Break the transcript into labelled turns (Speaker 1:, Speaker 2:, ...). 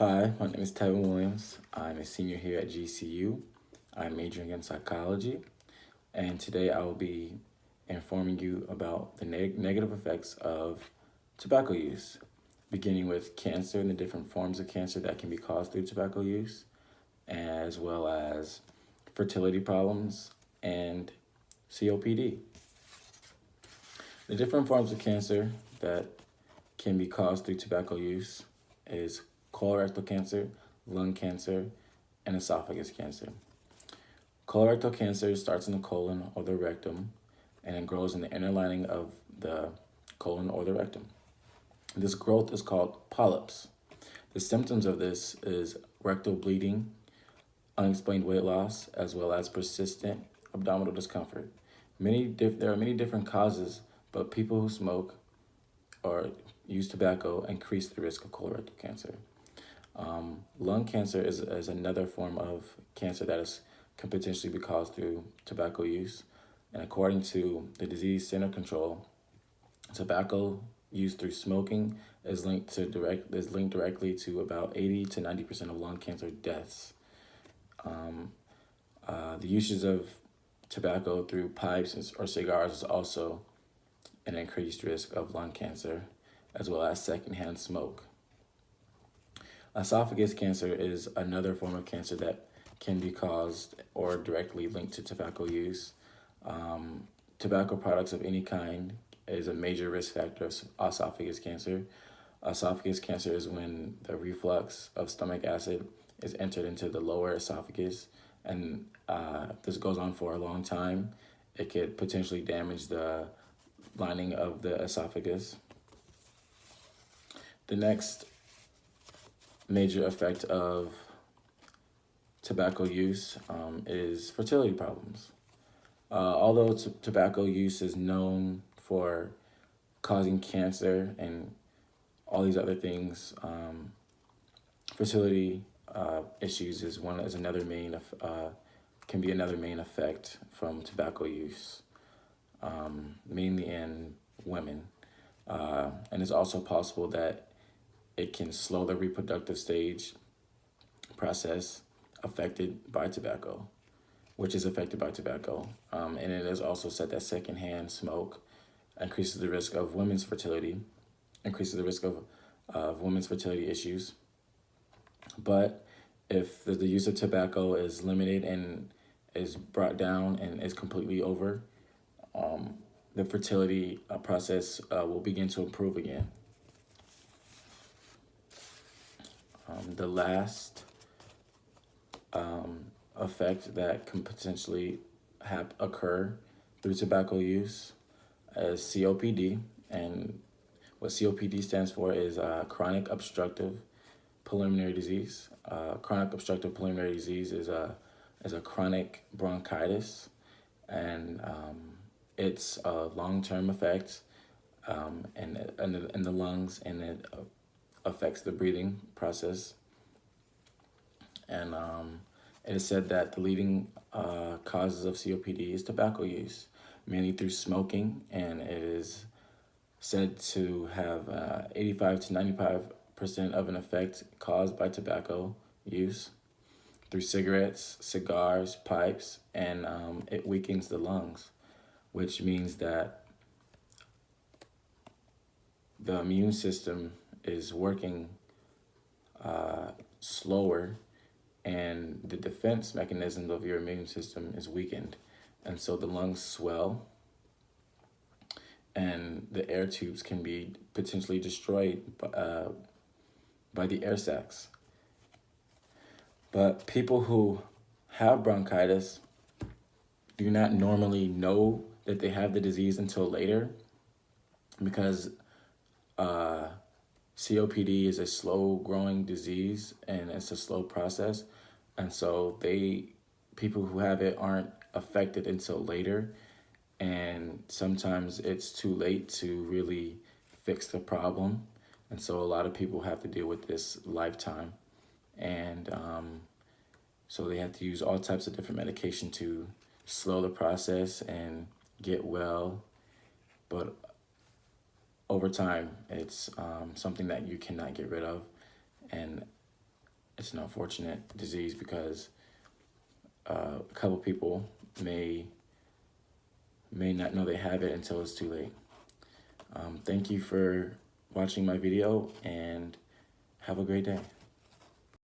Speaker 1: Hi, my name is Tevin Williams. I'm a senior here at GCU. I'm majoring in psychology, and today I will be informing you about the negative effects of tobacco use, beginning with cancer and the different forms of cancer that can be caused through tobacco use, as well as fertility problems and COPD. The different forms of cancer that can be caused through tobacco use is colorectal cancer, lung cancer, and esophagus cancer. Colorectal cancer starts in the colon or the rectum, and it grows in the inner lining of the colon or the rectum. This growth is called polyps. The symptoms of this is rectal bleeding, unexplained weight loss, as well as persistent abdominal discomfort. There are many different causes, but people who smoke or use tobacco increase the risk of colorectal cancer. Lung cancer is another form of cancer that can potentially be caused through tobacco use. And according to the Disease Center Control, tobacco use through smoking is linked directly to about 80 to 90% of lung cancer deaths. The usage of tobacco through pipes or cigars is also an increased risk of lung cancer, as well as secondhand smoke. Esophagus cancer is another form of cancer that can be caused or directly linked to tobacco use. Tobacco products of any kind is a major risk factor of esophagus cancer. Esophagus cancer is when the reflux of stomach acid is entered into the lower esophagus, and this goes on for a long time. It could potentially damage the lining of the esophagus. The next major effect of tobacco use is fertility problems. Although tobacco use is known for causing cancer and all these other things, fertility issues can be another main effect from tobacco use, mainly in women. And it's also possible that it can slow the reproductive stage process which is affected by tobacco. And it is also said that secondhand smoke increases the risk of women's fertility, women's fertility issues. But if the use of tobacco is limited and is brought down and is completely over, the fertility process will begin to improve again. The last effect that can potentially occur through tobacco use is COPD. And what COPD stands for is chronic obstructive pulmonary disease. Chronic obstructive pulmonary disease is a chronic bronchitis, and it's a long-term effect in the lungs, and it affects the breathing process. And it is said that the leading causes of COPD is tobacco use, mainly through smoking, and it is said to have 85 to 95% of an effect caused by tobacco use through cigarettes, cigars, pipes, and it weakens the lungs, which means that the immune system is working slower, and the defense mechanism of your immune system is weakened. And so the lungs swell, and the air tubes can be potentially destroyed by the air sacs. But people who have bronchitis do not normally know that they have the disease until later, because COPD is a slow-growing disease and it's a slow process, and so people who have it aren't affected until later, and sometimes it's too late to really fix the problem, and so a lot of people have to deal with this lifetime, and so they have to use all types of different medication to slow the process and get well, but over time, it's something that you cannot get rid of, and it's an unfortunate disease because a couple people may not know they have it until it's too late. Thank you for watching my video, and have a great day.